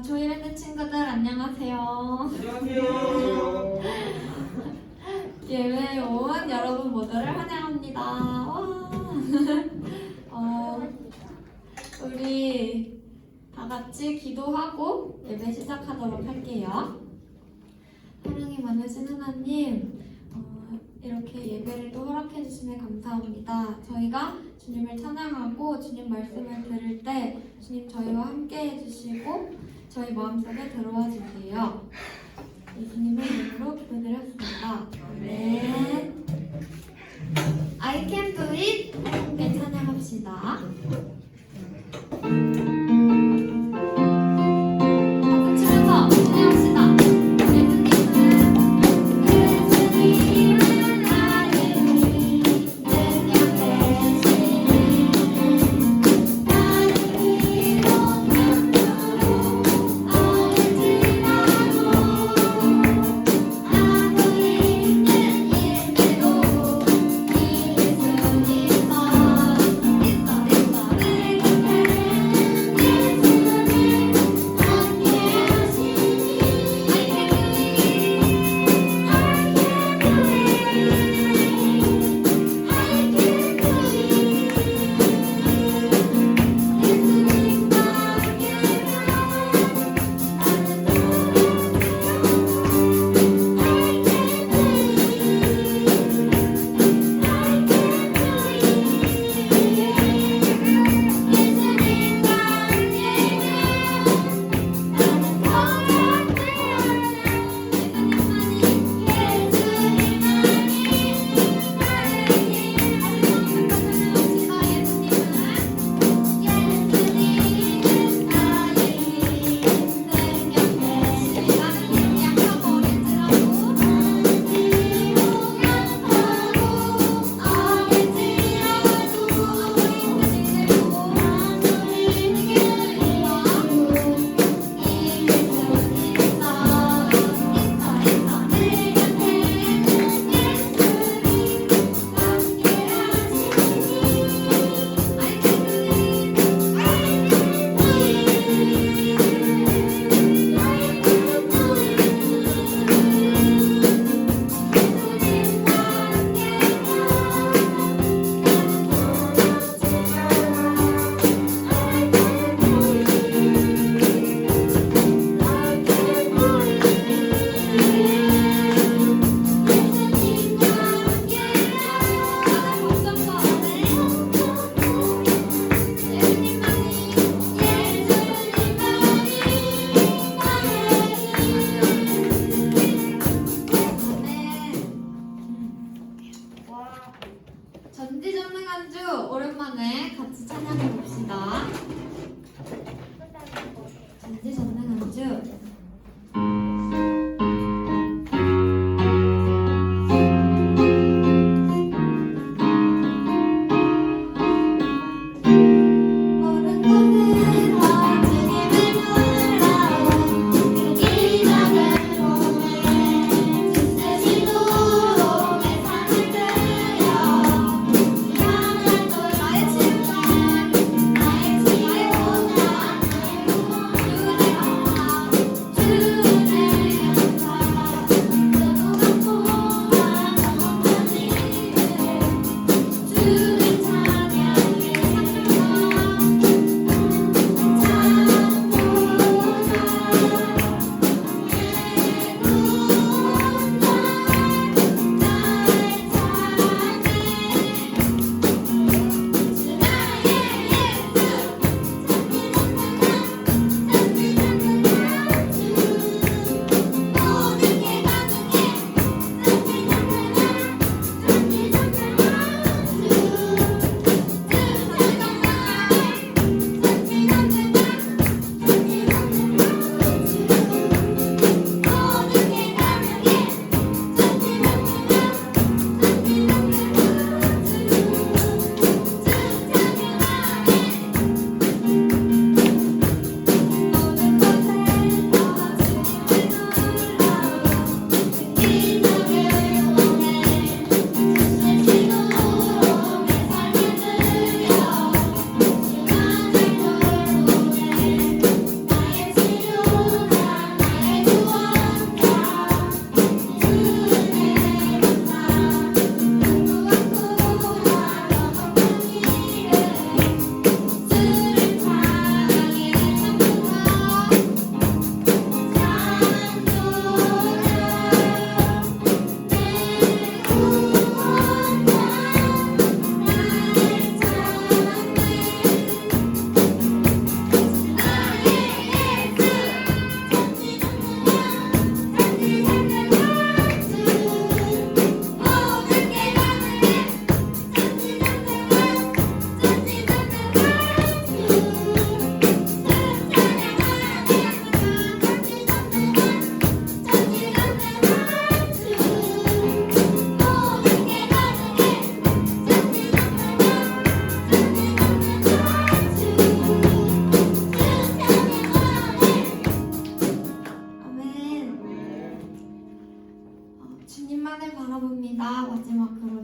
조이랜드 친구들 안녕하세요. 안녕하세요. 예배에 온 여러분 모두를 환영합니다. 와. 우리 다 같이 기도하고 예배 시작하도록 할게요. 사랑이 많으신 하나님, 이렇게 예배를 또 허락해 주시면 감사합니다. 저희가 주님을 찬양하고 주님 말씀을 들을 때 주님 저희와 함께 해주시고 저희 마음속에 들어와 주세요. 예수님의 이름으로 기도드렸습니다. 네. I can do it. 함께 찬양합시다. 치면서 찬양합시다.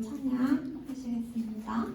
찬양 하시겠습니다.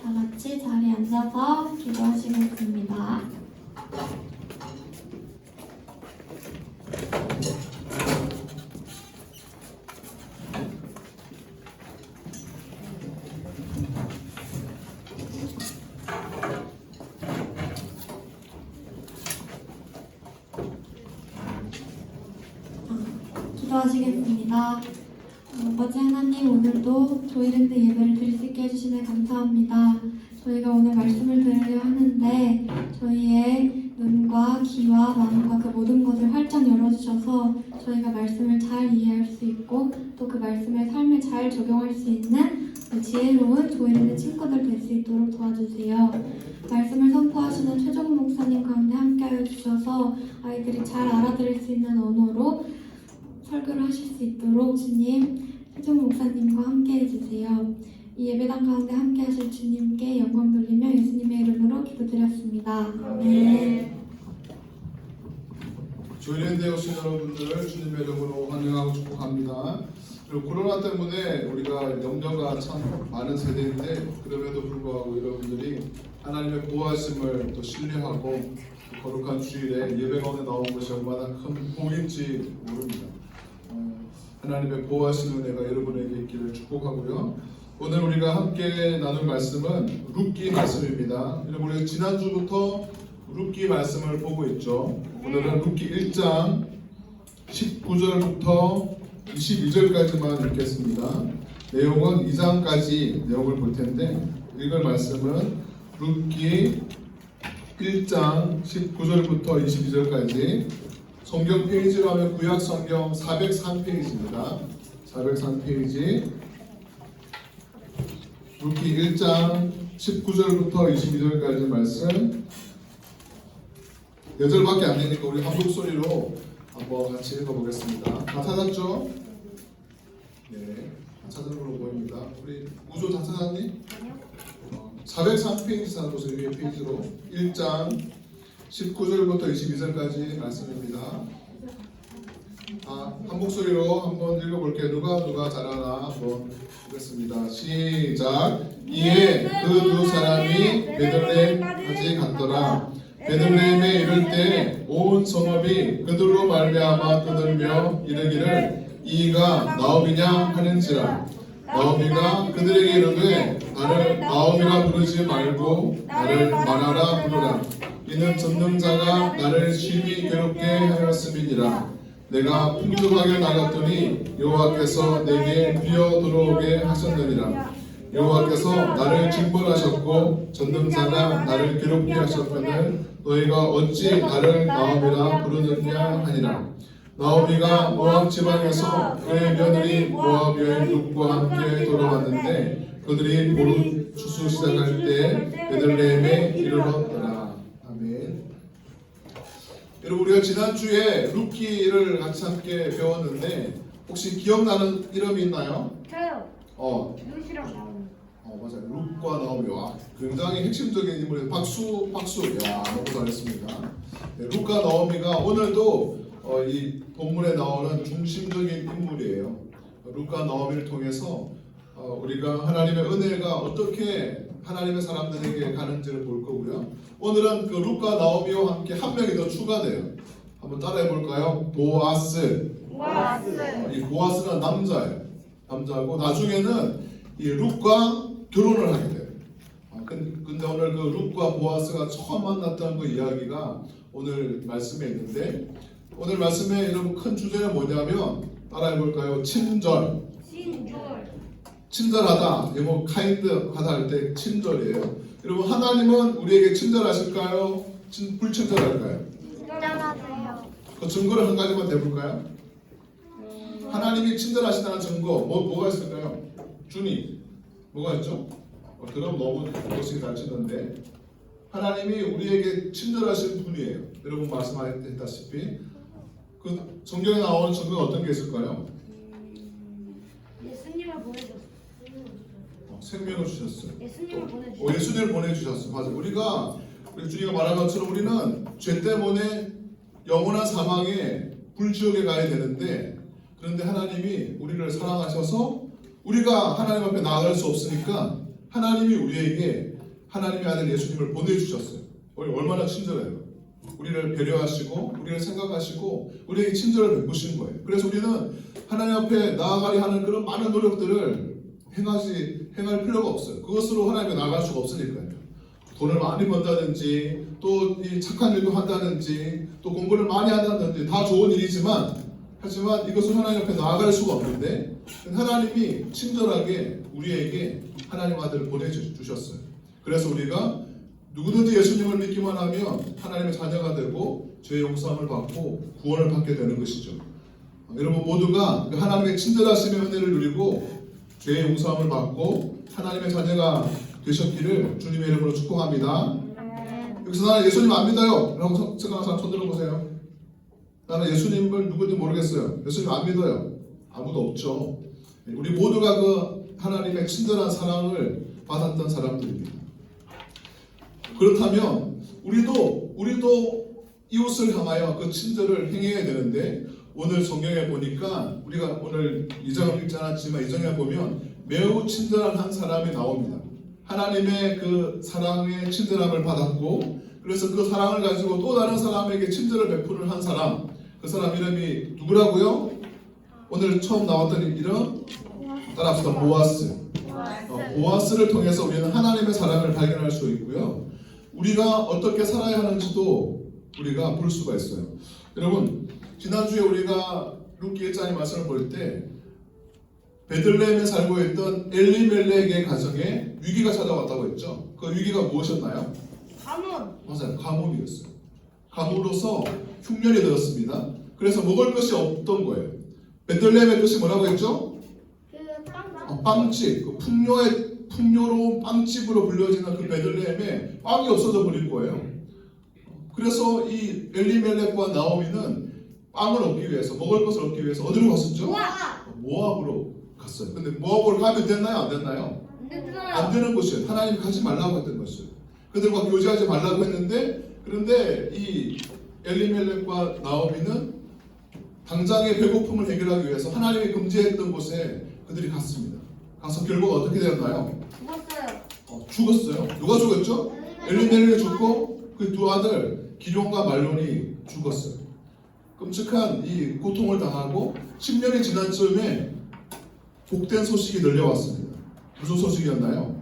같이 자리에 앉아서 기도하시겠습니다. 기도하시겠습니다. 아버지 하나님, 오늘도 조이랜드 예배를 드릴 수 있게 해주시네 감사합니다. 저희가 오늘 말씀을 들으려 하는데 저희의 눈과 귀와 마음과 그 모든 것을 활짝 열어주셔서 저희가 말씀을 잘 이해할 수 있고 또 그 말씀을 삶에 잘 적용할 수 있는 지혜로운 조이랜드 친구들 될 수 있도록 도와주세요. 말씀을 선포하시는 최종 목사님 가운데 함께하여 주셔서 아이들이 잘 알아들을 수 있는 언어로 설교를 하실 수 있도록 주님 최종 목사님과 함께 해주세요. 이 예배당 가운데 함께 하실 주님께 영광 돌리며 예수님의 이름으로 기도드렸습니다. 아멘. 조이랜드에 오신 여러분들 주님의 이름으로 환영하고 축복합니다. 그리고 코로나 때문에 우리가 염려가 참 많은 세대인데 그럼에도 불구하고 여러분들이 하나님의 보호하심을 또 신뢰하고 거룩한 주일에 예배가운데 나온 것이 얼마나 큰 복인지 모릅니다. 하나님의 보호하신 은혜가 여러분에게 있기를 축복하고요. 오늘 우리가 함께 나눌 말씀은 룻기 말씀입니다. 우리 지난주부터 룻기 말씀을 보고 있죠. 오늘은 룻기 1장 19절부터 22절까지만 읽겠습니다. 내용은 2장까지 내용을 볼 텐데 읽을 말씀은 룻기 1장 19절부터 22절까지 성경 페이지로 하면 구약 성경 403페이지입니다. 403페이지 룻기 1장 19절부터 22절까지 말씀 4절밖에 안 되니까 우리 한국 소리로 한번 같이 읽어보겠습니다. 다 찾았죠? 네, 다 찾은 걸로 보입니다. 우리 우조 다 찾았니? 403페이지 찾아보세요. 위에 페이지로 1장 19절부터 22절까지 말씀입니다. 한 목소리로 한번 읽어볼게요. 누가 잘하나 한번 보겠습니다. 시작. 이에 그 두 사람이 베들레헴까지 갔더라. 베들레헴에 이를 때 온 성읍이 그들로 말미암아 떠들며 이르기를 이가 나오미냐 하는지라. 나오미가 그들에게 이르되 나를 나오미라 부르지 말고 나를 마라라 부르라. 이는 전능자가 나를 심히 괴롭게 하였음이니라. 내가 풍족하게 나갔더니 여호와께서 내게 비어 들어오게 하셨느니라. 여호와께서 나를 징벌하셨고 전능자가 나를 괴롭게 하셨거늘 너희가 어찌 나를 나오미라 부르느냐 하니라. 나오미가 모압 지방에서 그의 며느리 모압 여인 룻과 함께 돌아왔는데 그들이 추수 시작할 때 베들레헴에 이르렀더라. 아멘. 여러분 우리가 지난주에 룻기를 같이 함께 배웠는데 혹시 기억나는 이름이 있나요? 저요. 루시랑 나오는. 맞아요. 룻과 나오미. 와, 굉장히 핵심적인 인물이에요. 박수. 야, 너무 잘했습니다. 네, 룻과 나오미가 오늘도 이 본문에 나오는 중심적인 인물이에요. 룻과 나오미를 통해서 우리가 하나님의 은혜가 어떻게 하나님의 사람들에게 가는지를 볼 거고요. 오늘은 그 룻과 나오미와 함께 한 명이 더 추가돼요. 한번 따라해 볼까요? 보아스. 이 보아스는 남자고 나중에는 이 룻과 결혼을 하게 돼요. 근데 오늘 그 룻과 보아스가 처음 만났던 그 이야기가 오늘 말씀에 있는데 오늘 말씀에 여러분 큰 주제는 뭐냐면 따라해 볼까요? 친절하다. 영어 kind하다 할 때 친절이에요. 여러분 하나님은 우리에게 친절하실까요? 불친절할까요? 친절하세요. 그 증거를 한 가지만 대볼까요? 하나님이 친절하시다는 증거 뭐가 있을까요? 준이 뭐가 있죠? 그럼 너무 멋있게 잘 치는데 하나님이 우리에게 친절하신 분이에요. 여러분 말씀하셨다시피 그 성경에 나오는 증거가 어떤 게 있을까요? 예수님을 보내줬어요. 생명을 주셨어요. 예수님을 보내주셨어요. 예수님을 보내주셨어요. 맞아요. 우리 주님가 말한 것처럼 우리는 죄 때문에 영원한 사망에 불지옥에 가야 되는데 그런데 하나님이 우리를 사랑하셔서 우리가 하나님 앞에 나아갈 수 없으니까 하나님이 우리에게 하나님의 아들 예수님을 보내주셨어요. 얼마나 친절해요. 우리를 배려하시고 우리를 생각하시고 우리에게 친절을 베푸신 거예요. 그래서 우리는 하나님 앞에 나아가려 하는 그런 많은 노력들을 행할 필요가 없어요. 그것으로 하나님께 나아갈 수가 없으니까요. 돈을 많이 번다든지 또 이 착한 일도 한다든지 또 공부를 많이 한다든지 다 좋은 일이지만 하지만 이것을 하나님 앞에 나아갈 수가 없는데 하나님이 친절하게 우리에게 하나님 아들을 보내주셨어요. 그래서 우리가 누구든지 예수님을 믿기만 하면 하나님의 자녀가 되고 죄의 용서함을 받고 구원을 받게 되는 것이죠. 여러분 모두가 하나님의 친절하심의 은혜를 누리고 죄의 용서함을 받고 하나님의 자녀가 되셨기를 주님의 이름으로 축복합니다. 여기서 나는 예수님 안 믿어요 라고 생각하는 사람 손 들어보세요. 나는 예수님을 누군지 모르겠어요. 예수님 안 믿어요. 아무도 없죠. 우리 모두가 그 하나님의 친절한 사랑을 받았던 사람들입니다. 그렇다면 우리도 이웃을 향하여 그 친절을 행해야 되는데 오늘 성경에 보니까 우리가 오늘 2장을 읽지 않았지만 2장에 보면 매우 친절한 한 사람이 나옵니다. 하나님의 그 사랑의 친절함을 받았고 그래서 그 사랑을 가지고 또 다른 사람에게 친절을 베푸는 한 사람, 그 사람 이름이 누구라고요? 오늘 처음 나왔던 이름 따라합시다. 보아스. 보아스를 통해서 우리는 하나님의 사랑을 발견할 수 있고요. 우리가 어떻게 살아야 하는지도 우리가 볼 수가 있어요. 여러분 지난주에 우리가 룻기 1장의 말씀을 볼 때 베들레헴에 살고 있던 엘리멜렉의 가정에 위기가 찾아왔다고 했죠. 그 위기가 무엇이었나요? 가뭄. 맞아요. 가뭄이었어요. 가뭄으로서 흉년이 들었습니다. 그래서 먹을 것이 없던 거예요. 베들레헴의 뜻이 뭐라고 했죠? 빵집. 그 풍요로운 빵집으로 불려지는 그 베들레헴에 빵이 없어져 버린 거예요. 그래서 이 엘리멜렉과 나오미는 빵을 얻기 위해서 먹을 것을 얻기 위해서 어디로 갔었죠? 모압으로 갔어요. 근데 모압으로 가면 됐나요? 안 됐나요? 안 되는 곳이에요. 하나님이 가지 말라고 했던 것이에요. 그들과 교제하지 말라고 했는데 그런데 이 엘리멜렉과 나오미는 당장의 배고픔을 해결하기 위해서 하나님이 금지했던 곳에 그들이 갔습니다. 가서 결과가 어떻게 되었나요? 죽었어요. 누가 죽었죠? 엘리멜렉이 죽고 그 두 아들 기럯과 말론이 죽었어요. 끔찍한 이 고통을 당하고 10년이 지난 즈음에 복된 소식이 들려왔습니다. 무슨 소식이었나요?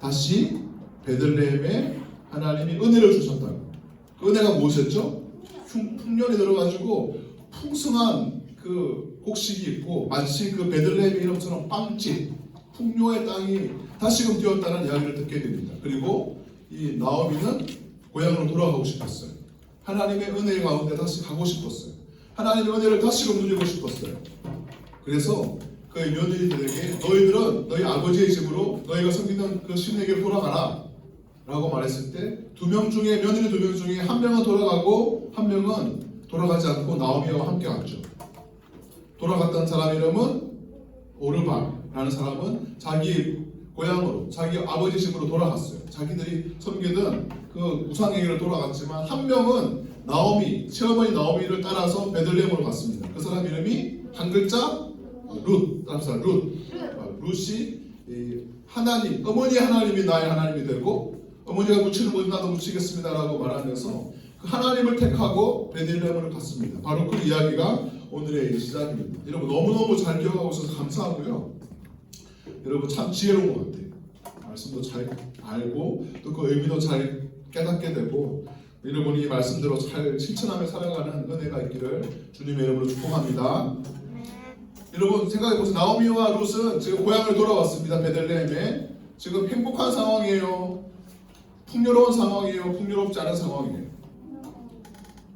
다시 베들레헴에 하나님이 은혜를 주셨다고. 그 은혜가 무엇이었죠? 풍년이 들어가지고 풍성한 그 곡식이 있고 마치 그 베들레헴 이름처럼 빵집, 풍요의 땅이 다시금 되었다는 이야기를 듣게 됩니다. 그리고 이 나오미는 고향으로 돌아가고 싶었어요. 하나님의 은혜 가운데 다시 가고 싶었어요. 하나님의 은혜를 다시금 누리고 싶었어요. 그래서 그의 며느리들에게 너희들은 너희 아버지의 집으로 너희가 섬기던 그 신에게 돌아가라 라고 말했을 때 며느리 2명 중에 한 명은 돌아가고 한 명은 돌아가지 않고 나오미와 함께 갔죠. 돌아갔던 사람 이름은 오르바라는 사람은 자기 고향으로 자기 아버지 집으로 돌아갔어요. 자기들이 섬기던 그 우상에게로 돌아갔지만 한 명은 나오미, 시어머니 나오미를 따라서 베들레헴으로 갔습니다. 그 사람 이름이 한 글자 룻, 룻이 하나님, 어머니 하나님이 나의 하나님이 되고 어머니가 묻히는 곳에 나도 묻히겠습니다라고 말하면서 그 하나님을 택하고 베들레헴으로 갔습니다. 바로 그 이야기가 오늘의 시작입니다. 여러분 너무너무 잘 기억하고 있어서 감사하고요. 여러분 참 지혜로운 것 같아요. 말씀도 잘 알고 또 그 의미도 잘 깨닫게 되고 여러분이 이 말씀대로 잘 실천하며 살아가는 은혜가 있기를 주님의 이름으로 축복합니다. 여러분 생각해보세요. 나오미와 룻은 지금 고향을 돌아왔습니다. 베들레헴에 지금 행복한 상황이에요. 풍요로운 상황이에요. 풍요롭지 않은 상황이에요.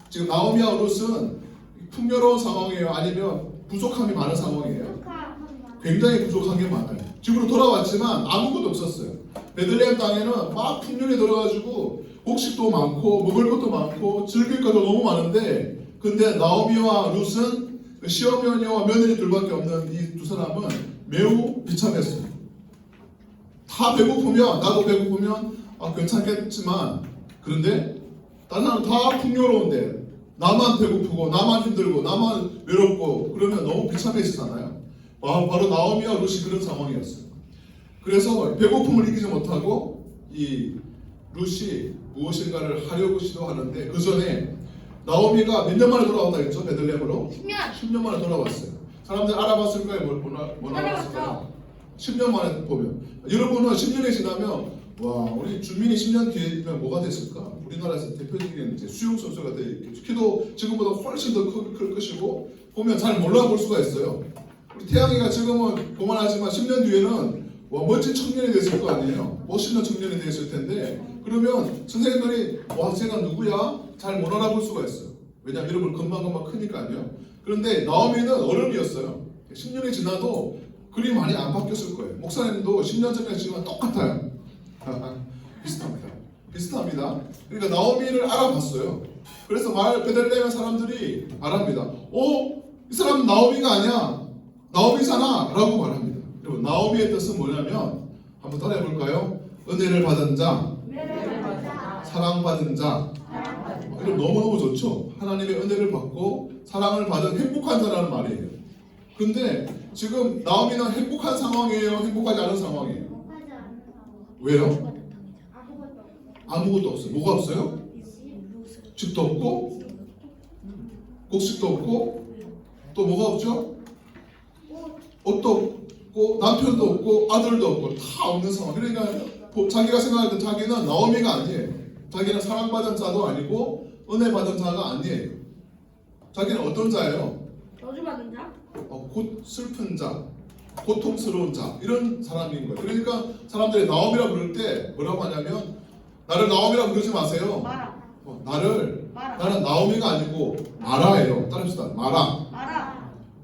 지금 나오미와 룻은 풍요로운 상황이에요. 아니면 부족함이 많은 상황이에요. 굉장히 부족한 게 많아요. 집으로 돌아왔지만 아무것도 없었어요. 베들레헴 땅에는 막 풍년이 들어가지고 곡식도 많고 먹을 것도 많고 즐길 것도 너무 많은데 근데 나오미와 룻은 시어머니와 며느리 둘밖에 없는 이 두 사람은 매우 비참했어요. 다 배고프면 나도 배고프면 괜찮겠지만 그런데 다른 사람은 다 풍요로운데 나만 배고프고 나만 힘들고 나만 외롭고 그러면 너무 비참해지잖아요. 바로 나오미와 룻이 그런 상황이었어요. 그래서 배고픔을 이기지 못하고 이 룻이 무엇인가를 하려고 시도하는데 그 전에 나오미가 몇 년 만에 돌아왔다 했죠? 베들레헴으로? 10년 만에 돌아왔어요. 사람들 알아봤을까요? 뭐 알아봤을까요? 10년 만에 보면 여러분은 10년이 지나면 와 우리 주민이 10년 뒤에면 뭐가 됐을까? 우리나라에서 대표적인 이제 수영 선수가 되겠죠. 키도 지금보다 훨씬 더 클 것이고 보면 잘 몰라볼 수가 있어요. 우리 태양이가 지금은 고만하지만 10년 뒤에는 와 멋진 청년이 됐을 거 아니에요. 멋있는 청년이 됐을 텐데 그러면 선생님들이 와 쟤가 누구야? 잘 못 알아볼 수가 있어요. 왜냐하면 여러분 금방금방 크니까요. 그런데 나오미는 어른이었어요. 10년이 지나도 그리 많이 안 바뀌었을 거예요. 목사님도 10년 전에 지금 똑같아요. 비슷합니다. 그러니까 나오미를 알아봤어요. 그래서 베들레헴 사람들이 말합니다. 이 사람은 나오미가 아니야. 나오미잖아 라고 말합니다. 여러분 나오미의 뜻은 뭐냐면 한번 따라해 볼까요? 은혜를 받은 자, 사랑받은 자. 여러분 너무너무 좋죠? 하나님의 은혜를 받고 사랑을 받은 행복한 자라는 말이에요. 근데 지금 나오미는 행복한 상황이에요? 행복하지 않은 상황이에요? 왜요? 아무것도 없어요. 뭐가 없어요? 집도 없고 곡식도 없고 또 뭐가 없죠? 옷도 없고 남편도 없고 아들도 없고 다 없는 상황. 그러니까 자기가 생각할 때 자기는 나오미가 아니에요. 자기는 사랑받은 자도 아니고 은혜 받은 자가 아니에요. 자기는 어떤 자예요? 저주받은 자? 곧 슬픈 자, 고통스러운 자 이런 사람인 거예요. 그러니까 사람들이 나오미라 부를 때 뭐라고 하냐면 나를 나오미라 부르지 마세요. 마라. 나는 나오미가 아니고 마라예요. 따라합시다.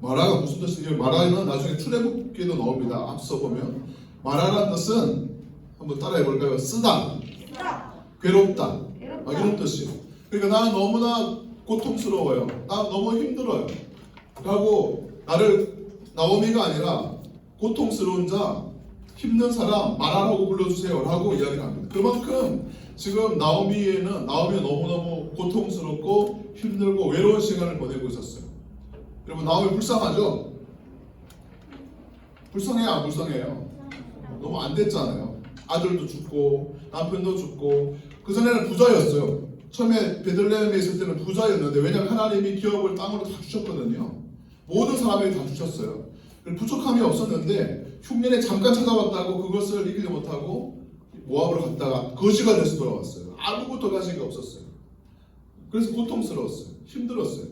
마라가 무슨 뜻이에요? 마라는 나중에 출애굽기에도 나옵니다. 앞서 보면 마라라는 뜻은 한번 따라해 볼까요? 쓰다, 괴롭다, 이런 뜻이에요. 그러니까 나는 너무나 고통스러워요. 나 너무 힘들어요. 라고 나를 나오미가 아니라 고통스러운 자, 힘든 사람 마라라고 불러주세요 라고 이야기를 합니다. 그만큼 지금 나오미가 너무너무 고통스럽고 힘들고 외로운 시간을 보내고 있었어요. 여러분 나오미 불쌍하죠? 불쌍해요? 안 불쌍해요? 너무 안 됐잖아요. 아들도 죽고 남편도 죽고 그 전에는 부자였어요. 처음에 베들레헴에 있을 때는 부자였는데 왜냐하면 하나님이 기업을 땅으로 다 주셨거든요. 모든 사람에게 다 주셨어요. 부족함이 없었는데 흉년에 잠깐 찾아왔다고 그것을 이기지 못하고 모압으로 갔다가 거지가 돼서 돌아왔어요. 아무것도 가진 게 없었어요. 그래서 고통스러웠어요. 힘들었어요.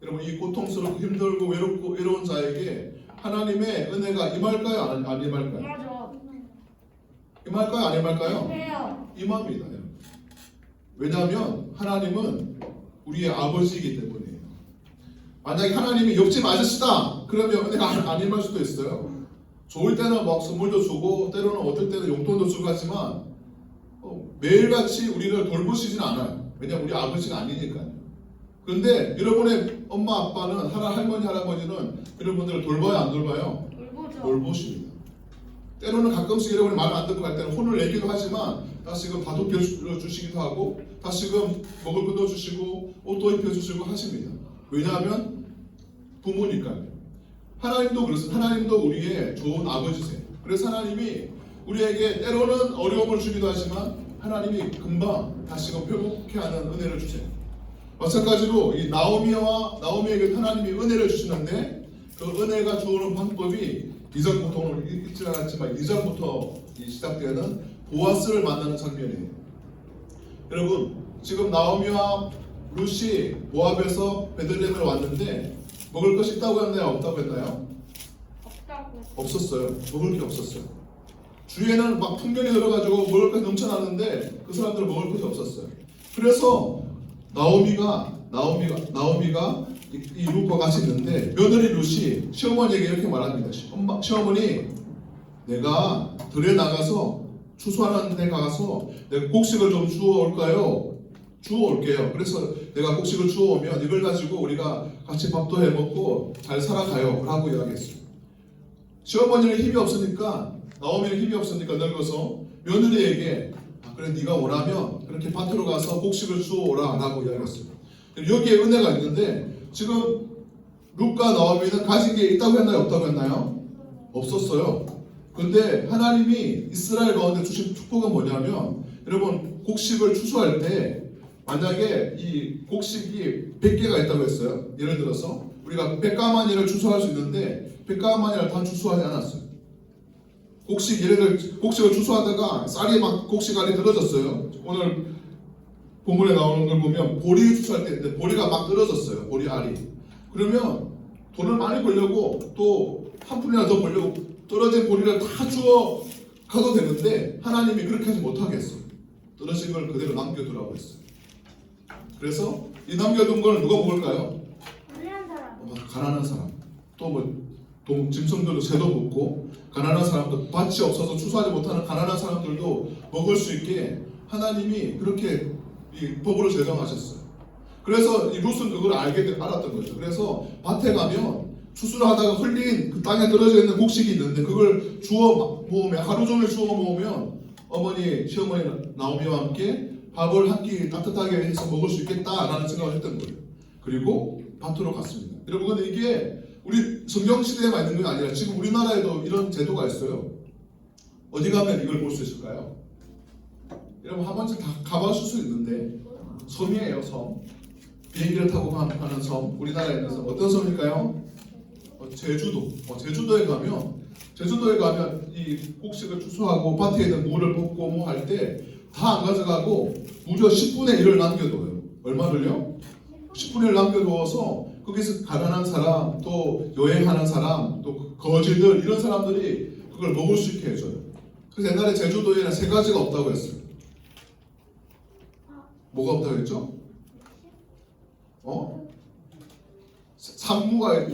여러분 이 고통스럽고 힘들고 외로운 자에게 하나님의 은혜가 임할까요? 안 임할까요? 맞아. 임할까요? 안 임할까요? 해요. 임합니다. 왜냐하면 하나님은 우리의 아버지이기 때문이에요. 만약에 하나님이 옆집 아저씨다 그러면 은혜가 안 임할 수도 있어요. 좋을 때는 막 선물도 주고 때로는 어떨 때는 용돈도 주고 하지만 매일같이 우리를 돌보시진 않아요. 왜냐하면 우리 아버지가 아니니까요. 그런데 여러분의 엄마 아빠는 할머니 할아버지는 여러분들을 돌봐요 안 돌봐요? 돌보죠. 돌보십니다. 때로는 가끔씩 여러분이 말 안 듣고 갈 때는 혼을 내기도 하지만 다시금 바둑 주시기도 하고 다시금 먹을 것도 주시고 옷도 입혀주시고 하십니다. 왜냐하면 부모니까요. 하나님도 그렇습니다. 하나님도 우리의 좋은 아버지세요. 그래서 하나님이 우리에게 때로는 어려움을 주기도 하지만 하나님이 금방 다시금 회복케 하는 은혜를 주세요. 마찬가지로 이 나오미에게 하나님이 은혜를 주시는데 그 은혜가 주어오는 방법이 이전부터 오늘 읽지 않았지만 이전부터 시작되는 보아스를 만나는 장면이에요. 여러분 지금 나오미와 룻이 모압에서 베들레헴에 왔는데 먹을 것이 있다고 했나요? 없다고 했나요? 없다고. 없었어요. 먹을 게 없었어요. 주위에는 막 풍년이 들어가지고 먹을 것이 넘쳐나는데 그 사람들은 먹을 것이 없었어요. 그래서 나오미가 이 룻과 같이 있는데 며느리 룻이 시어머니에게 이렇게 말합니다. 시어머니 내가 들에 나가서 추수하는 데 가서 내가 곡식을 좀 주워올까요? 주워올게요. 그래서 내가 곡식을 주워오면 이걸 가지고 우리가 같이 밥도 해먹고 잘 살아가요 라고 이야기했어요. 시어머니는 힘이 없으니까 나오미는 힘이 없으니까 늙어서 며느리에게 그래 네가 오라면 그렇게 밭으로 가서 곡식을 주워오라 라고 이야기했어요. 여기에 은혜가 있는데 지금 룻과 나오미는 가진 게 있다고 했나요? 없다고 했나요? 없었어요. 근데 하나님이 이스라엘 가운데 주신 축복은 뭐냐면 여러분 곡식을 추수할 때 만약에 이 곡식이 100개가 있다고 했어요. 예를 들어서 우리가 100가마니를 추수할 수 있는데 100가마니를 다 추수하지 않았어요. 예를 들어 곡식을 추수하다가 쌀이 막 곡식 안에 떨어졌어요. 오늘 본문에 나오는 걸 보면 보리 추수할 때 있는데 보리가 막 떨어졌어요. 보리 알이. 그러면 돈을 많이 벌려고 또 한 푼이나 더 벌려고 떨어진 보리를 다 주워 가도 되는데 하나님이 그렇게 하지 못하게 했어요. 떨어진 걸 그대로 남겨두라고 했어요. 그래서 이 남겨둔 걸 누가 먹을까요? 가난한 사람. 가난한 사람. 또 뭐 짐승들도 새도 먹고 가난한 사람도 밭이 없어서 추수하지 못하는 가난한 사람들도 먹을 수 있게 하나님이 그렇게 이 법으로 제정하셨어요. 그래서 이 룻은 그걸 알았던 거죠. 그래서 밭에 가면 추수를 하다가 흘린 그 땅에 떨어져 있는 곡식이 있는데 그걸 주워 모으면 하루 종일 주워 모으면 시어머니 나오미와 함께 밥을 한 끼 따뜻하게 해서 먹을 수 있겠다라는 생각을 했던 거예요. 그리고 밭으로 갔습니다. 여러분 근데 이게 우리 성경 시대에만 있는 게 아니라 지금 우리나라에도 이런 제도가 있어요. 어디 가면 이걸 볼 수 있을까요? 여러분 한 번쯤 다 가보실 수 있는데 섬이에요. 섬. 비행기를 타고 가는 섬. 우리나라에 있는 섬. 어떤 섬일까요? 제주도. 제주도에 가면 이 곡식을 추수하고 밭에 있는 물을 뽑고 뭐 할 때 다 안 가져가고 무려 10분의 1을 남겨둬요. 얼마를요? 10분의 1을 남겨두어서 거기서 가난한 사람, 또 여행하는 사람, 또 거지들 이런 사람들이 그걸 먹을 수 있게 해줘요. 그래서 옛날에 제주도에는 3가지가 없다고 했어요. 뭐가 없다고 했죠? 산무가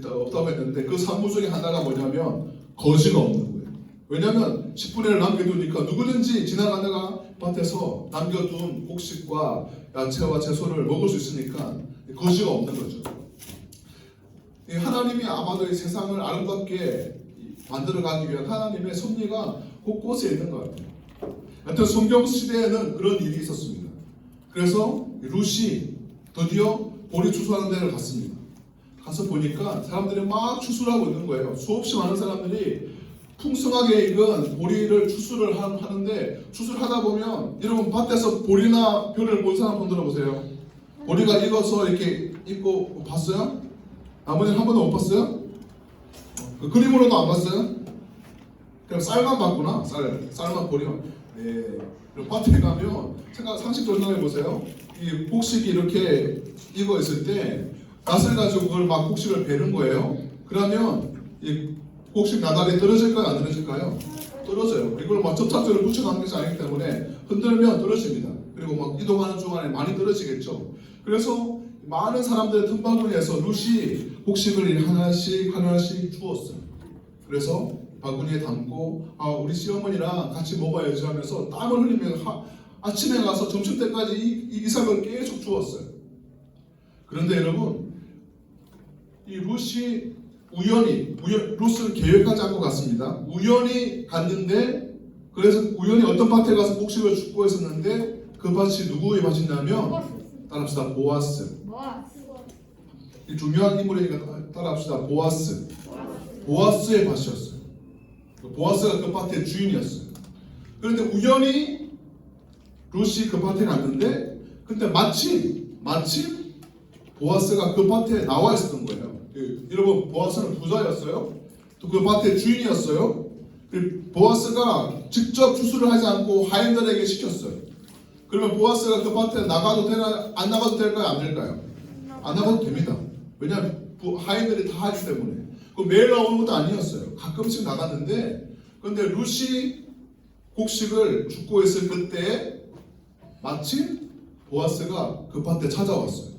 없다고 했는데 그 산무 중에 하나가 뭐냐면 거지가 없는 거예요. 왜냐하면 10분의 1을 남겨두니까 누구든지 지나가다가 밭에서 남겨둔 곡식과 야채와 채소를 먹을 수 있으니까 거지가 없는 거죠. 하나님이 아마도 이 세상을 아름답게 만들어가기 위한 하나님의 섭리가 곳곳에 있는 것 같아요. 하여튼 성경 시대에는 그런 일이 있었습니다. 그래서 룻이 드디어 보리 추수하는 데를 갔습니다. 가서 보니까 사람들이 막 추수를 하고 있는 거예요. 수없이 많은 사람들이 풍성하게 익은 보리를 추수를 하는데 추수를 하다 보면 여러분 밭에서 보리나 벼를 본 사람 손 들어보세요. 보리가 익어서 이렇게 익고 봤어요? 아버님 한 번도 못 봤어요? 그 그림으로도 안 봤어요? 그냥 쌀만 봤구나. 쌀만 보리만. 네. 그리고 밭에 가면 상식적으로 생각해 보세요. 이 곡식이 이렇게 익어 있을 때 낫을 가지고 그걸 막 곡식을 베는 거예요. 그러면 이 곡식 나달이 떨어질까요? 안 떨어질까요? 떨어져요. 이걸 막 접착제를 붙여놓은 것이 아니기 때문에 흔들면 떨어집니다. 그리고 막 이동하는 중간에 많이 떨어지겠죠. 그래서 많은 사람들의 틈바구니에서 룻이 곡식을 하나씩 주었어요. 그래서 바구니에 담고 우리 시어머니랑 같이 먹어야지 하면서 땀을 흘리면서 아침에 가서 점심때까지 이 이삭을 계속 주었어요. 그런데 여러분, 이 룻이 룻을 계획하지 않고 갔습니다. 우연히 갔는데, 그래서 우연히 어떤 밭에 가서 곡식을 줍고 있었는데 그 밭이 누구의 밭이냐면, 따라합시다, 보아스. 이 중요한 인물이니까 따라합시다, 보아스. 보아스의 밭이었어요. 보아스가 그 밭의 주인이었어요. 그런데 우연히 룻이 그 밭에 갔는데, 근데 마침 보아스가 그 밭에 나와 있었던 거예요. 여러분, 보아스는 부자였어요. 또 그 밭의 주인이었어요. 보아스가 직접 추수를 하지 않고 하인들에게 시켰어요. 그러면 보아스가 그 밭에 나가도 되나, 안 나가도 될까요? 안 될까요? 안 나가도 됩니다. 왜냐하면 하인들이 다 하기 때문에. 매일 나오는 것도 아니었어요. 가끔씩 나갔는데, 그런데 룻이 곡식을 줍고 있을 그때 마침 보아스가 그 밭에 찾아왔어요.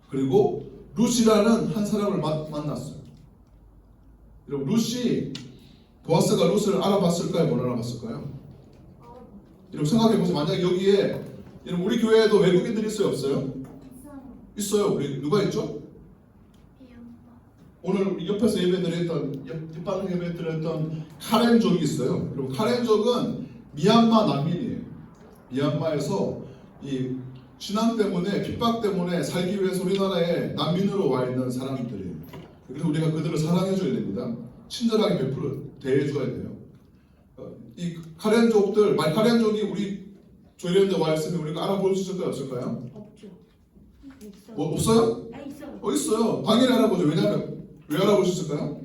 그리고 룻이라는 한 사람을 만났어요. 여러분, 보아스가 룻을 알아봤을까요? 못 알아봤을까요? 여러분 생각해보세요. 만약 여기에 여러분 우리 교회에도 외국인들이 있어요? 없어요? 있어요. 우리 누가 있죠? 오늘 옆에서 옆방 예배 드렸던 카렌족이 있어요. 그리고 카렌족은 미얀마 난민이에요. 미얀마에서 이 신앙 때문에, 핍박 때문에 살기 위해서 우리나라에 난민으로 와 있는 사람들이에요. 그래서 우리가 그들을 사랑해줘야 됩니다. 친절하게 대해줘야 돼요. 이 카렌족이 우리 조이랜드 와 있으면 우리가 알아볼 수 있을까요? 없을까요? 없죠. 없어요? 있어요. 있어요. 당연히 알아보죠. 왜냐하면 왜 알아볼 수 있을까요?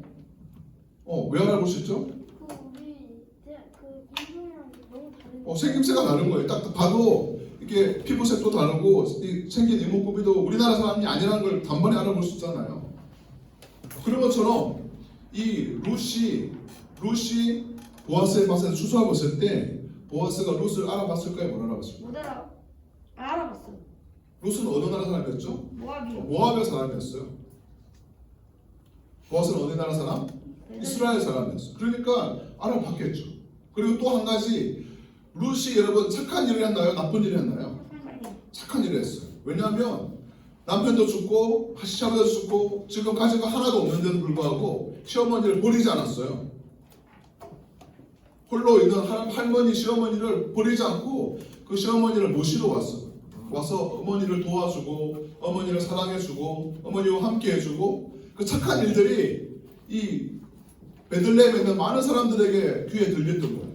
왜 알아볼 수 있죠? 인종이랑 너무 다른. 생김새가 다른 거예요. 딱 봐도 이게 피부색도 다르고 생긴 이목구비도 우리나라 사람이 아니라는 걸 단번에 알아볼 수 있잖아요. 그런 것처럼 이 룻이 보아스의 밭에서 추수하고 있을 때 보아스가 룻을 알아봤을까요? 못 알아봤을까요? 알아봤어요. 룻은 어느 나라 사람이었죠? 모압이요. 모압의 사람이었어요. 보아스는 어느 나라 사람? 이스라엘 사람이었어요. 그러니까 알아봤겠죠. 그리고 또 한 가지, 룻이 여러분 착한 일을 했나요? 나쁜 일을 했나요? 착한 일을 했어요. 왜냐하면 남편도 죽고 시아버지도 죽고 지금 가진 거 하나도 없는데도 불구하고 시어머니를 버리지 않았어요. 홀로 있는 할머니 시어머니를 버리지 않고 그 시어머니를 모시러 와서 어머니를 도와주고 어머니를 사랑해주고 어머니와 함께 해주고, 그 착한 일들이 이 베들레헴에 있는 많은 사람들에게 귀에 들렸던 거예요.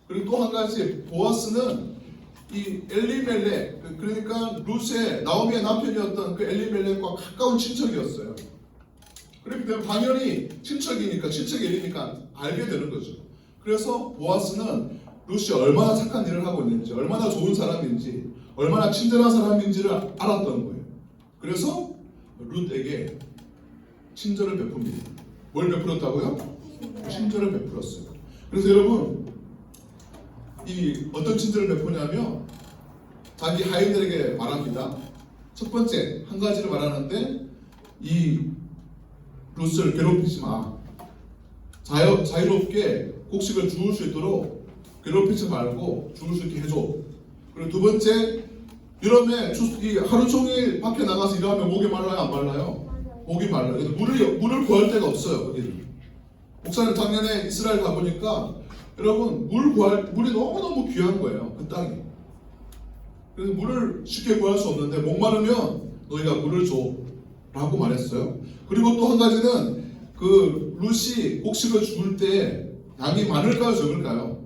그리고 또 한 가지, 보아스는 이 엘리멜렉, 그러니까 룻의 나오미의 남편이었던 그 엘리멜렉과 가까운 친척이었어요. 그렇기 때문에 당연히 친척이니까, 친척 일이니까 알게 되는 거죠. 그래서 보아스는 룻이 얼마나 착한 일을 하고 있는지, 얼마나 좋은 사람인지, 얼마나 친절한 사람인지를 알았던 거예요. 그래서 룻에게 친절을 베풉니다. 뭘 베풀었다고요? 친절을 베풀었어요. 그래서 여러분, 이 어떤 친절을 베푸냐면 자기 하인들에게 말합니다. 첫 번째 한 가지를 말하는데, 이 룻을 괴롭히지 마. 자유롭게 곡식을 주울 수 있도록 괴롭히지 말고 주울 수 있게 해줘. 그리고 두 번째, 여름에 하루 종일 밖에 나가서 일하면 목이 말라요? 안 말라요? 목이 말라요. 물을 구할 데가 없어요. 거기는. 목사님 작년에 이스라엘 가보니까 여러분 물이 너무너무 귀한 거예요. 그 땅이. 그래서 물을 쉽게 구할 수 없는데 목마르면 너희가 물을 줘 라고 말했어요. 그리고 또 한 가지는 그 룻이 곡식을 주울 때 양이 많을까요? 적을까요?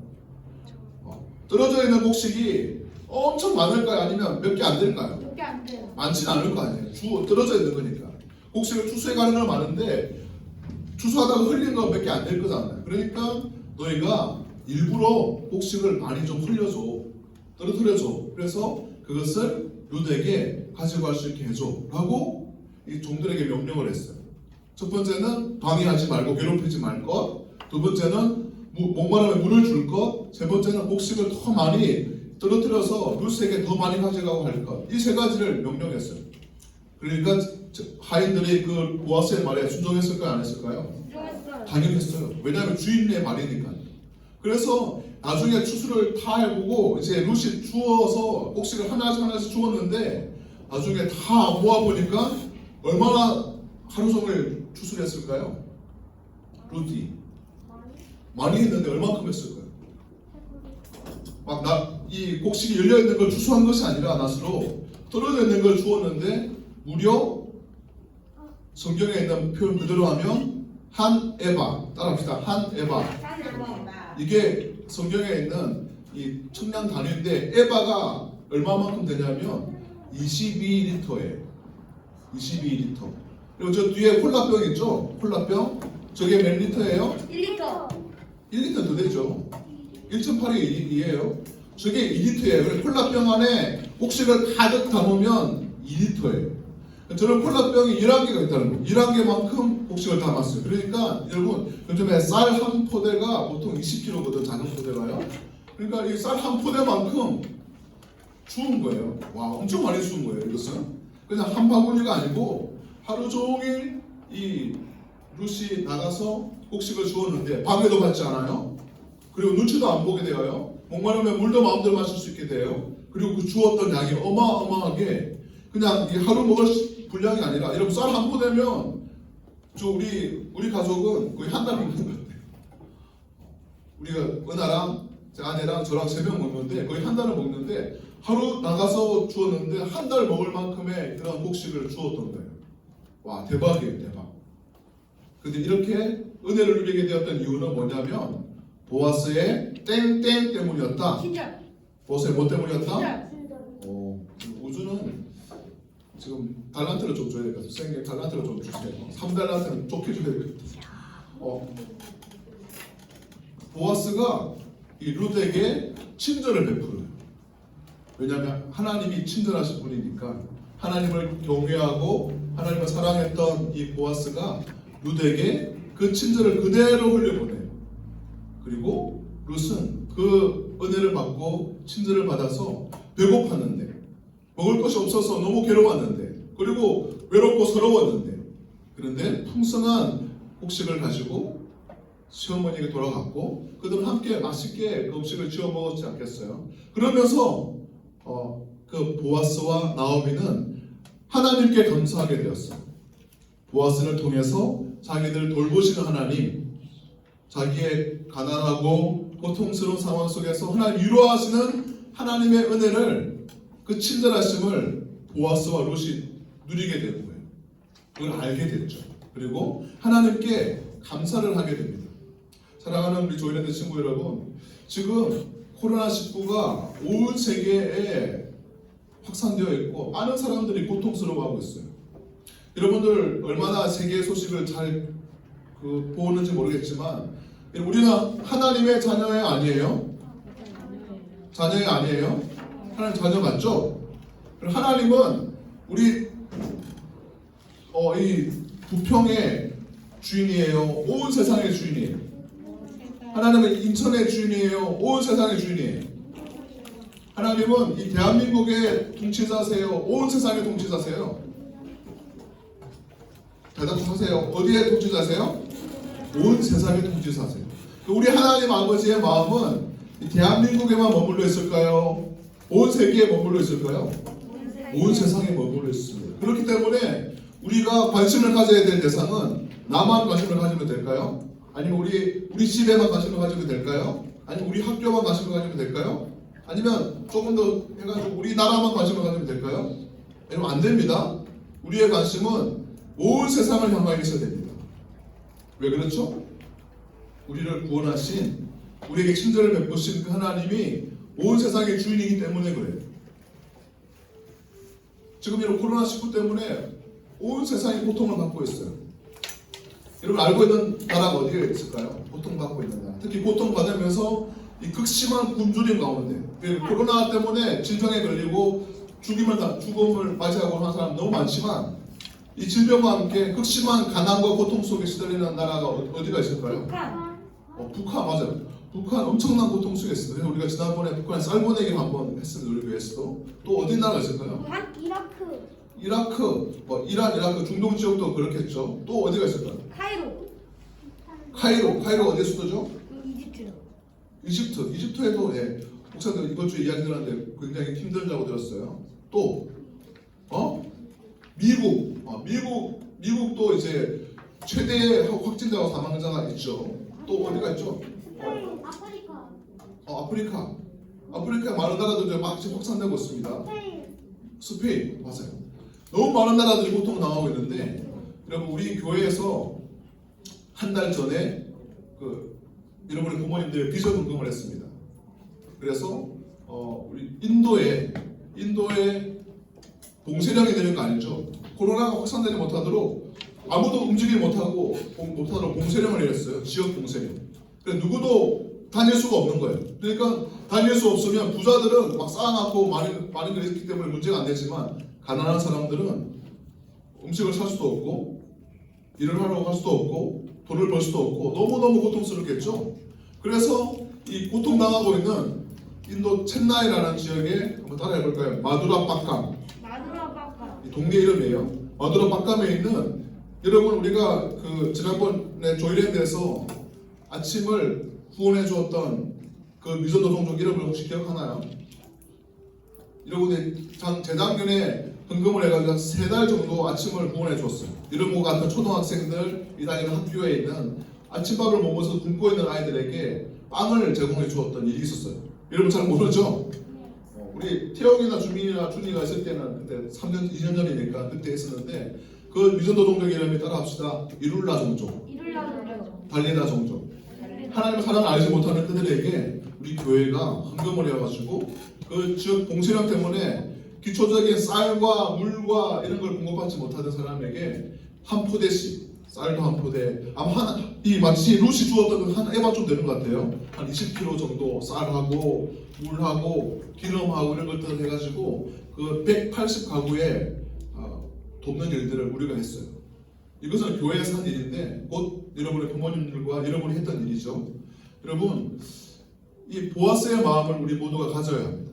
떨어져 있는 곡식이 엄청 많을까요? 아니면 몇 개 안 될까요? 몇 개 안 돼요. 많지는 않을 거 아니에요. 떨어져 있는 거니까. 곡식을 추수해 가는 건 많은데 추수하다가 흘린 건 몇 개 안 될 거잖아요. 그러니까 너희가 일부러 곡식을 많이 좀 흘려줘, 떨어뜨려줘. 그래서 그것을 룻에게 가지고 갈 수 있게 해줘 라고 이 종들에게 명령을 했어요. 첫 번째는 방해하지 말고 괴롭히지 말 것, 두 번째는 목마르면 물을 줄 것, 세 번째는 곡식을 더 많이 떨어뜨려서 룻에게 더 많이 가져가고 할 것. 이 세 가지를 명령했어요. 그러니까 하인들이 그 보아스의 말에 순종했을까요? 안 했을까요? 좋았어요. 당연히 했어요. 왜냐하면 주인의 말이니까요. 그래서 나중에 추수를 다 해보고 이제 룻이 주워서 곡식을 하나씩 주웠는데 나중에 다 모아보니까 얼마나 하루 종일 추수를 했을까요? 룻이 많이 했는데 얼마큼 했을까요? 막 이 곡식이 열려있는 걸 추수한 것이 아니라 낫으로 떨어져 있는 걸 주웠는데 무려 성경에 있는 표현 그대로 하면 한 에바, 따라합시다. 한 에바. 이게 성경에 있는 이 청량 단위인데 에바가 얼마만큼 되냐면 22리터예요. 22리터. 그리고 저 뒤에 콜라병 있죠? 콜라병. 저게 몇 리터예요? 1리터. 1리터 더 되죠. 1.8이 2예요. 저게 2리터예요. 그래서 콜라병 안에 곡식을 가득 담으면 2리터예요. 저는 콜라병이 11개가 있다는 거예요. 11개만큼 곡식을 담았어요. 그러니까 여러분 요즘에 쌀 한 포대가 보통 20kg거든. 작은 포대가요. 그러니까 이 쌀 한 포대만큼 주운 거예요. 와, 엄청 많이 주운 거예요. 이것은 그냥 한 바구니가 아니고 하루 종일 이 룻이 나가서 곡식을 주웠는데 방해도 받지 않아요. 그리고 눈치도 안 보게 되어요. 목마르면 물도 마음대로 마실 수 있게 돼요. 그리고 그 주었던 양이 어마어마하게 그냥 이 하루 먹을 분량이 아니라 여러분 쌀 한 포대면 저 우리 가족은 거의 한 달 먹는 것 같아요. 우리가 은하랑 제 아내랑 저랑 3명 먹는데 거의 한 달을 먹는데 하루 나가서 주었는데 한 달 먹을 만큼의 그런 곡식을 주었던 거예요. 와, 대박이에요, 대박. 근데 이렇게 은혜를 누리게 되었던 이유는 뭐냐면 보아스의 땡땡 때문이었다. 친절. 보아스의 뭐 때문이었다? 친절. 우주는 지금 달란트를 좀 줘야 될 것 같아요. 선생님 달란트를 좀 주세요. 3달란트는 좋게 줘야 될 것 같아요. 보아스가 이 룻에게 친절을 베풀어요. 왜냐하면 하나님이 친절하신 분이니까 하나님을 경외하고 하나님을 사랑했던 이 보아스가 룻에게 그 친절을 그대로 흘려보내요. 그리고 룻은 그 은혜를 받고 친절을 받아서 배고팠는데 먹을 것이 없어서 너무 괴로웠는데 그리고 외롭고 서러웠는데 그런데 풍성한 곡식을 가지고 시어머니에게 돌아갔고 그들은 함께 맛있게 그 음식을 지어 먹었지 않겠어요? 그러면서 그 보아스와 나오미는 하나님께 감사하게 되었어요. 보아스를 통해서 자기들 돌보시는 하나님, 자기의 가난하고 고통스러운 상황 속에서 하나님 위로하시는 하나님의 은혜를 그 친절하심을 보아스와 룻이 누리게 된 거예요. 그걸 알게 됐죠. 그리고 하나님께 감사를 하게 됩니다. 사랑하는 우리 조이랜드 친구 여러분, 지금 코로나19가 온 세계에 확산되어 있고 많은 사람들이 고통스러워하고 있어요. 여러분들 얼마나 세계 소식을 잘 보는지 모르겠지만 우리는 하나님의 자녀 아니에요? 자녀 아니에요? 하나님 자녀 맞죠? 하나님은 우리 이 부평의 주인이에요. 온 세상의 주인이에요. 하나님은 인천의 주인이에요. 온 세상의 주인이에요. 하나님은 이 대한민국의 통치자세요. 온 세상의 통치자세요. 대답하세요. 어디에 통치자세요? 온 세상의 통치자세요. 우리 하나님 아버지의 마음은 이 대한민국에만 머물러 있을까요? 온 세계에 머물러 있을까요? 온 세상에 머물러 있습니다. 그렇기 때문에 우리가 관심을 가져야 될 대상은 나만 관심을 가지면 될까요? 아니면 우리 집에만 관심을 가지면 될까요? 아니면 우리 학교만 관심을 가지면 될까요? 아니면 조금 더 해가지고 우리나라만 관심을 가지면 될까요? 아니면 안 됩니다. 우리의 관심은 온 세상을 향하여 있어야 됩니다. 왜 그렇죠? 우리를 구원하신 우리에게 친절을 베푸신 그 하나님이 온 세상의 주인이기 때문에 그래요. 지금 이런 코로나19 때문에 온 세상이 고통을 받고 있어요. 여러분 알고 있는 나라가 어디에 있을까요? 고통받고 있는 나라. 특히 고통받으면서 이 극심한 굶주림 가운데 코로나 때문에 질병에 걸리고 죽음을 맞이하고 하는 사람 너무 많지만 이 질병과 함께 극심한 가난과 고통 속에 시달리는 나라가 어디가 있을까요? 북한 맞아요. 북한 엄청난 고통 속에 있습니다. 우리가 지난번에 북한에 쌀 보내기를 한번 했습니다. 우리 교회에서도. 또 어디 나라가 있을까요? 이라크. 이라크, 이란, 이라크, 중동 지역도 그렇겠죠. 또 어디가 있을까요? 카이로 어디 수도죠? 이집트요. 이집트에도 목사님 이번 주에 이야기 들었는데 굉장히 힘들다고 들었어요. 또 미국도 이제 최대 확진자와 사망자가 있죠. 또 어디가 있죠? 아프리카. 아프리카 많은 나라도 이제 막 지금 확산되고 있습니다. 스페인 맞아요. 너무 많은 나라들이 고통 당하고 있는데 여러분 우리 교회에서 한 달 전에 여러분의 부모님들 비전 헌금을 했습니다. 그래서 우리 인도에 봉쇄령이 되는 거 아니죠? 코로나가 확산되지 못하도록 아무도 움직이지 못하도록 봉쇄령을 내렸어요. 지역 봉쇄령. 그래서 누구도 다닐 수가 없는 거예요. 그러니까 다닐 수 없으면 부자들은 막 쌓아놓고 많은 걸 했기 때문에 문제가 안 되지만 가난한 사람들은 음식을 살 수도 없고 일을 하려고 할 수도 없고 돈을 벌 수도 없고 너무너무 고통스럽겠죠. 그래서 이 고통당하고 있는 인도 첸나이라는 지역에 한번 따라해볼까요? 마두라박감. 이 동네 이름이에요. 마두라박감에 있는 여러분 우리가 지난번에 조이랜드에서 아침을 후원해 주었던 그 미전노동족 이름을 혹시 기억하나요? 여러분이 재작년에 헌금을 해가지고 3달 정도 아침을 후원해 줬어요. 이런 같은 초등학생들 이 다니는 학교에 있는 아침밥을 먹으면서 굶고 있는 아이들에게 빵을 제공해 주었던 일이 있었어요. 여러분 잘 모르죠? 우리 태영이나 주민이나 준이가 있을 때는 그때 2년 전이니까 그때 했었는데 그 미전노동족 이름이 따라합시다. 이룰라 종족, 달리다 종족. 하나님의 사랑을 알지 못하는 그들에게 우리 교회가 헌금을 해가지고 그 지역 봉쇄령 때문에 기초적인 쌀과 물과 이런 걸 공급받지 못하던 사람에게 한 포대씩 쌀도 한 포대 이 마치 루시 주었던 한 에바 좀 되는 것 같아요. 한 20kg 정도 쌀하고 물하고 기름하고 이런 것들 해가지고 그 180가구에 돕는 일들을 우리가 했어요. 이것은 교회에서 한 일인데 곧 여러분의 부모님들과 여러분이 했던 일이죠. 여러분 이 보아스의 마음을 우리 모두가 가져야 합니다.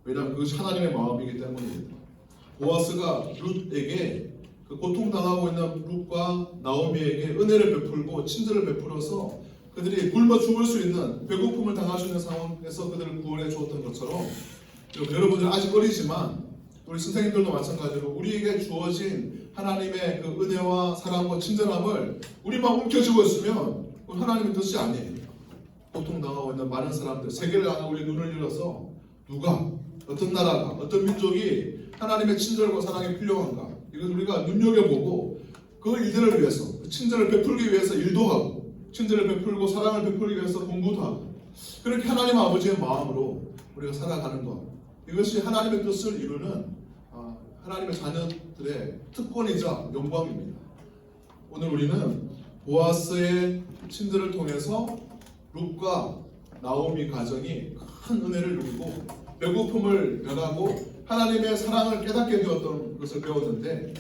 왜냐하면 그것이 하나님의 마음이기 때문입니다. 보아스가 룻에게 그 고통당하고 있는 룻과 나오미에게 은혜를 베풀고 친절을 베풀어서 그들이 굶어 죽을 수 있는 배고픔을 당할 수 있는 상황에서 그들을 구원해 주었던 것처럼 여러분들 아직 어리지만 우리 선생님들도 마찬가지로 우리에게 주어진 하나님의 그 은혜와 사랑과 친절함을 우리만 움켜쥐고 있으면 그건 하나님의 뜻이 아니에요. 고통당하고 있는 많은 사람들 세계를 향해 우리 눈을 열어서 누가 어떤 나라가 어떤 민족이 하나님의 친절과 사랑이 필요한가 이건 우리가 눈여겨보고 그 일들을 위해서 친절을 베풀기 위해서 일도 하고 친절을 베풀고 사랑을 베풀기 위해서 공부도 하고 그렇게 하나님 아버지의 마음으로 우리가 살아가는 것 이것이 하나님의 뜻을 이루는 하나님의 자녀들의 특권이자 영광입니다. 오늘 우리는 보아스의 친절을 통해서 룻과 나오미 가정이 큰 은혜를 누리고 배고픔을 면하고 하나님의 사랑을 깨닫게 되었던 것을 배웠는데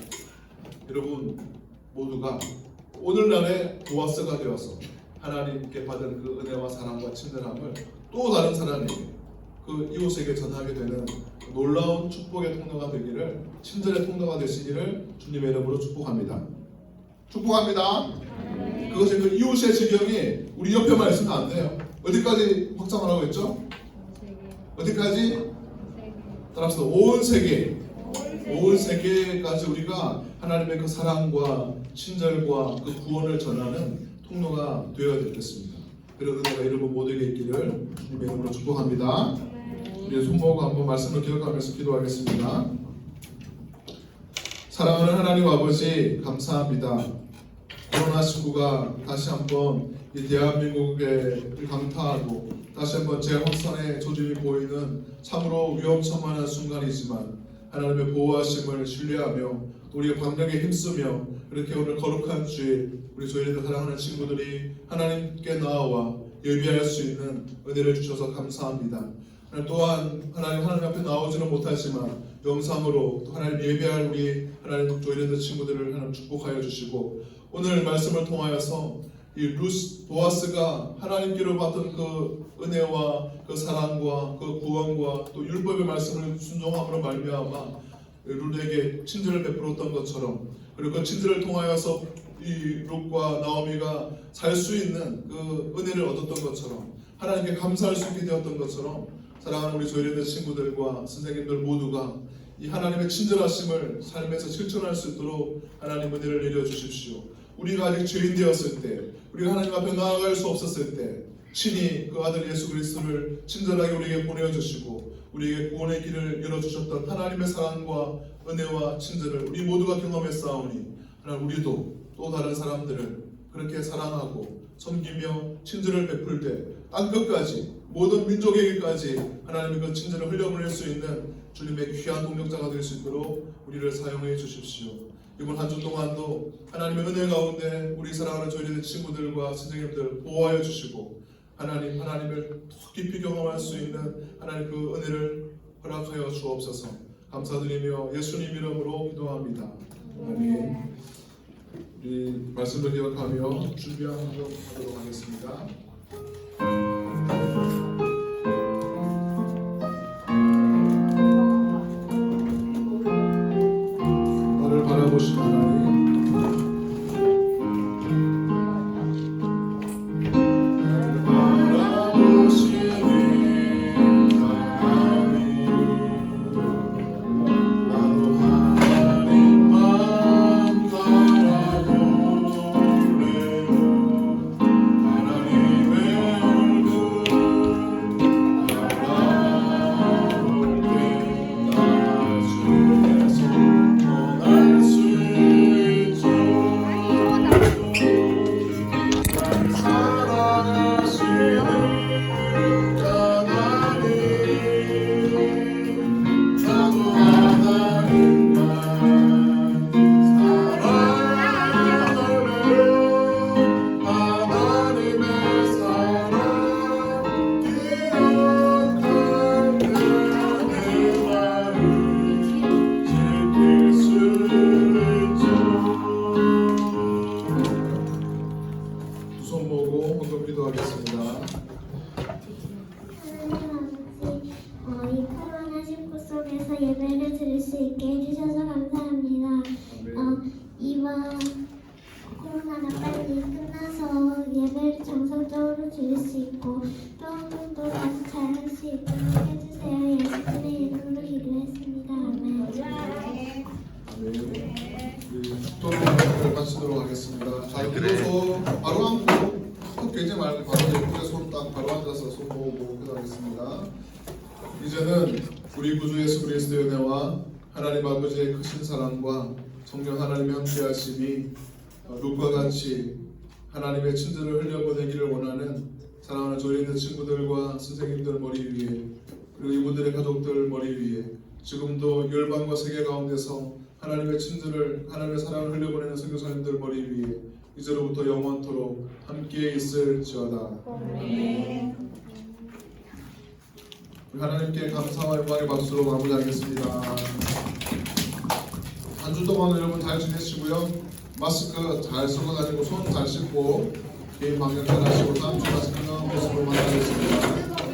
여러분 모두가 오늘날의 보아스가 되어서 하나님께 받은 그 은혜와 사랑과 친절함을 또 다른 사람에게 그 이웃에게 전하게 되는 놀라운 축복의 통로가 되기를 친절의 통로가 되시기를 주님의 이름으로 축복합니다. 축복합니다. 그것이 그 이웃의 지경이 우리 옆에만 있으면 안 돼요. 어디까지 확장을 하고 있죠? 어디까지? 따라합시다. 온 세계까지 우리가 하나님의 그 사랑과 친절과 그 구원을 전하는 통로가 되어야 되겠습니다. 그런 은혜가 여러분 모두에게 있기를 주님의 이름으로 축복합니다. 우리 손모으고 한번 말씀을 기억하면서 기도하겠습니다. 사랑하는 하나님 아버지 감사합니다. 코로나19가 다시 한번 이 대한민국을 강타하고 다시 한번 재확산의 조짐이 보이는 참으로 위험천만한 순간이지만 하나님의 보호하심을 신뢰하며 우리가 방력에 힘쓰며 이렇게 오늘 거룩한 주일 우리 저희들 사랑하는 친구들이 하나님께 나아와 예비할 수 있는 은혜를 주셔서 감사합니다. 또한 하나님 앞에 나오지는 못하지만 영상으로 또 하나님 예배할 우리 하나님 조이랜드 친구들을 하나님 축복하여 주시고 오늘 말씀을 통하여서 이 보아스가 하나님께로 받은 그 은혜와 그 사랑과 그 구원과 또 율법의 말씀을 순종함으로 말미암아 룰에게 친절을 베풀었던 것처럼, 그리고 그 친절을 통하여서 이 룻과 나오미가 살 수 있는 그 은혜를 얻었던 것처럼, 하나님께 감사할 수 있게 되었던 것처럼, 사랑하는 우리 조이랜드 친구들과 선생님들 모두가 이 하나님의 친절하심을 삶에서 실천할 수 있도록 하나님 은혜를 내려주십시오. 우리가 아직 죄인 되었을 때, 우리가 하나님 앞에 나아갈 수 없었을 때 친히 그 아들 예수 그리스도를 친절하게 우리에게 보내주시고 우리에게 구원의 길을 열어주셨던 하나님의 사랑과 은혜와 친절을 우리 모두가 경험했사오니, 하나님 우리도 또 다른 사람들을 그렇게 사랑하고 섬기며 친절을 베풀 때 땅끝까지 모든 민족에게까지 하나님의 그 친절을 흘려보낼 수 있는 주님의 귀한 동력자가 될 수 있도록 우리를 사용해 주십시오. 이번 한 주 동안도 하나님의 은혜 가운데 우리 사랑하는 조이랜드 친구들과 선생님들 보호하여 주시고 하나님을 더 깊이 경험할 수 있는 하나님 그 은혜를 허락하여 주옵소서. 감사드리며 예수님 이름으로 기도합니다. 아멘. 우리 말씀을 기억하며 준비한 한번 하도록 하겠습니다. 나를 바라보신 하나님, 예배를 드릴 수 있게 해주셔서 감사합니다. 이번 코로나가 빨리 끝나서 예배를 정상적으로 드릴 수 있고 또 다시 잘 할 수 있도록 해주세요. 예수님의 이름으로 기도했습니다. 아멘. 축도를 마치도록 하겠습니다. 자, 기도서 바로 앉고 턱 깨지 말고 바로 예쁘게 손 딱 바로 앉아서 손 모으고 기도하겠습니다. 이제는 우리 구주 예수 그리스도의 은혜와 하나님 아버지의 크신 사랑과 성령 하나님의 함께하심이 룻과 같이 하나님의 친절을 흘려보내기를 원하는 사랑하는 조이랜드 친구들과 선생님들 머리 위에, 그리고 이분들의 가족들 머리 위에 지금도 열방과 세계 가운데서 하나님의 친절을, 하나님의 사랑을 흘려보내는 선교사님들 머리 위에 이제로부터 영원토록 함께 있을지어다. 아멘. 하나님께 감사와 영광의 박수로 마무리하겠습니다. 한 주 동안 여러분 잘 지내시고요. 마스크 잘 쓰고 다니고 손 잘 씻고 개인 방역 잘 하시고 다음 주 다시 건강한 모습으로 만나겠습니다.